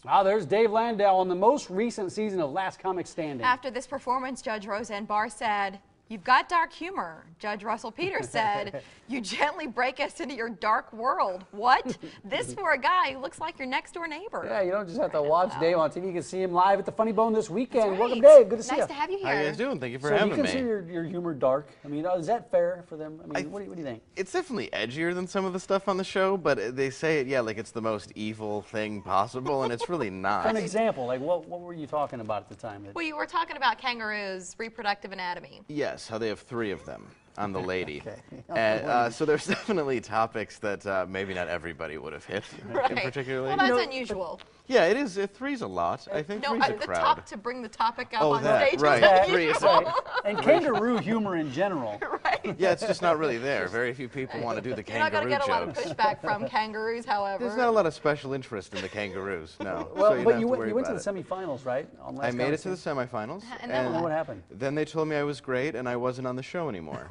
Ah, there's Dave Landau on the most recent season of Last Comic Standing. After this performance, Judge Roseanne Barr said, "You've got dark humor." Judge Russell Peters said, "You gently break us into your dark world." What? This for a guy who looks like your next door neighbor. Yeah, you don't just have to watch Dave on TV. You can see him live at the Funny Bone this weekend. Right. Welcome, Dave. Good to see you. Nice to have you here. How you guys doing? Thank you for So having you me. consider your humor dark? I mean, is that fair for them? I mean, what do you think? It's definitely edgier than some of the stuff on the show, but they say it, yeah, like it's the most evil thing possible, and it's really not. For an example, like what were you talking about at the time? Well, you were talking about kangaroos' reproductive anatomy. Yes, how they have 3 of them on the lady. Okay. And, so there's definitely topics that maybe not everybody would have hit Right. particularly. Well, that's unusual. Yeah, it is. 3's a lot. I think No, 3's a the crowd. to bring the topic up Oh, on that, stage right. is 3 is unusual. And kangaroo humor in general. Right. Yeah, it's just not really there. Very few people want to do the You're not kangaroo going to get a lot of jokes. pushback from kangaroos, however. There's not a lot of special interest in the kangaroos, no. Well, so but don't you have to worry went to about the it. semifinals, right? On Last I made Comic it to the Standing? semifinals. And then And what happened? Then they told me I was great and I wasn't on the show anymore.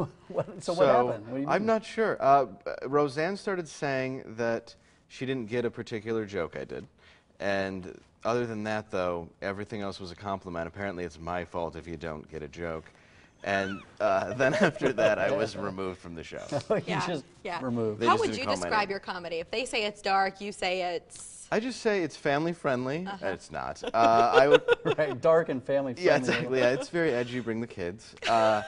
So what happened? What do you I'm mean? not sure. Roseanne started saying that she didn't get a particular joke I did. And other than that, though, everything else was a compliment. Apparently, it's my fault if you don't get a joke. And then after that, I was removed from the show. You just removed. They How just would didn't you call my describe name. your comedy? If they say it's dark, you say it's... I just say it's family friendly. It's not. I would. Right, dark and family friendly. Yeah, exactly. Yeah, it's very edgy. Bring the kids. I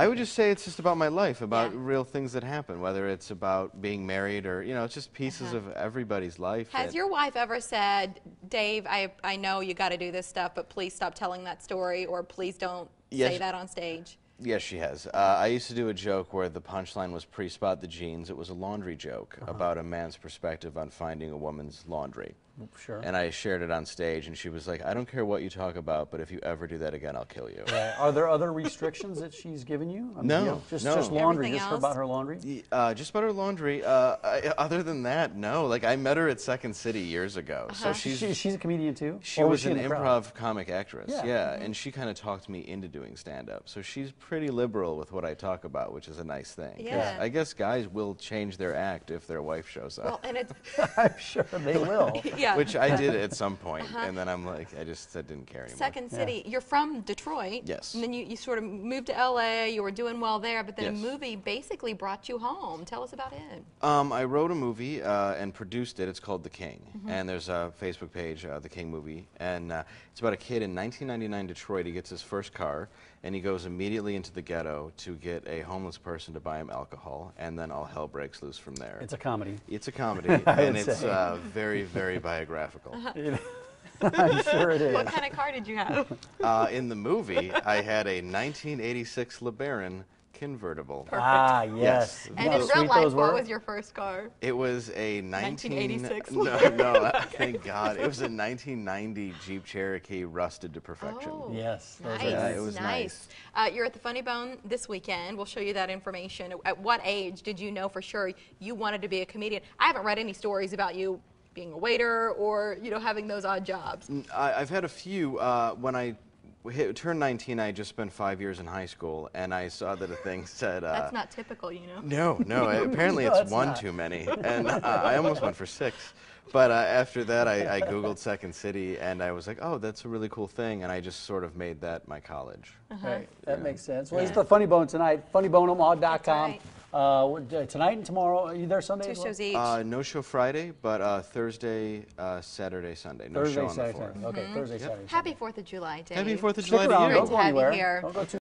would just say it's just about my life, about real things that happen, whether it's about being married or, you know, it's just pieces of everybody's life. Has your wife ever said, "Dave, I know you got to do this stuff, but please stop telling that story," or "Please don't say that on stage"? Yes, she has. I used to do a joke where the punchline was pre-spot the jeans. It was a laundry joke about a man's perspective on finding a woman's laundry. Sure. And I shared it on stage, and she was like, "I don't care what you talk about, but if you ever do that again, I'll kill you." Right. Are there other restrictions that she's given you? I mean, No, you know, just no. laundry, Everything just about her laundry? Just about her laundry. Other than that, no. Like, I met her at Second City years ago. So she's a comedian too? She Or was she an in the crowd? improv comic actress, Yeah. and she kind of talked me into doing stand-up. So she's pretty liberal with what I talk about, which is a nice thing. 'Cause Yeah. I guess guys will change their act if their wife shows up. Well, and it's... I'm sure they will. Yeah. Which I did at some point, and then I'm like, I didn't care anymore. Second City, you're from Detroit. Yes. And then you sort of moved to LA, you were doing well there, but then a Yes. movie basically brought you home. Tell us about it. I wrote a movie and produced it. It's called The King, and there's a Facebook page, The King Movie, and it's about a kid in 1999 Detroit. He gets his first car, and he goes immediately into the ghetto to get a homeless person to buy him alcohol, and then all hell breaks loose from there. It's a comedy. It's a comedy, and it's very, very biographical. I'm sure it is. What kind of car did you have? In the movie, I had a 1986 LeBaron convertible. Ah, yes. And You know in how real sweet life, those what were? was your first car? It was a 1986 No, thank God. It was a 1990 Jeep Cherokee rusted to perfection. Oh, Yes. those nice. are Yeah, nice. it was nice. You're at the Funny Bone this weekend. We'll show you that information. At what age did you know for sure you wanted to be a comedian? I haven't read any stories about you being a waiter or, you know, having those odd jobs. I've had a few. When I turned 19, I just spent 5 years in high school, and I saw that a thing said... That's not typical, you know. No. Apparently No, it's it's one not. too many, and I almost went for 6. But after that, I Googled Second City, and I was like, oh, that's a really cool thing, and I just sort of made that my college. Right. That makes sense. Well, it's the Funny Bone tonight. FunnyBoneOmaha.com. That's Tonight and tomorrow. Are you there Sunday? 2 as well? shows each. No show Friday, but Thursday, Saturday, Sunday. No Thursday, show on the Saturday. 4th. Okay, Thursday, Saturday. Happy 4th of July, Dave. Happy 4th of Stick July around. to Don't you. go to have you anywhere. here. Don't go too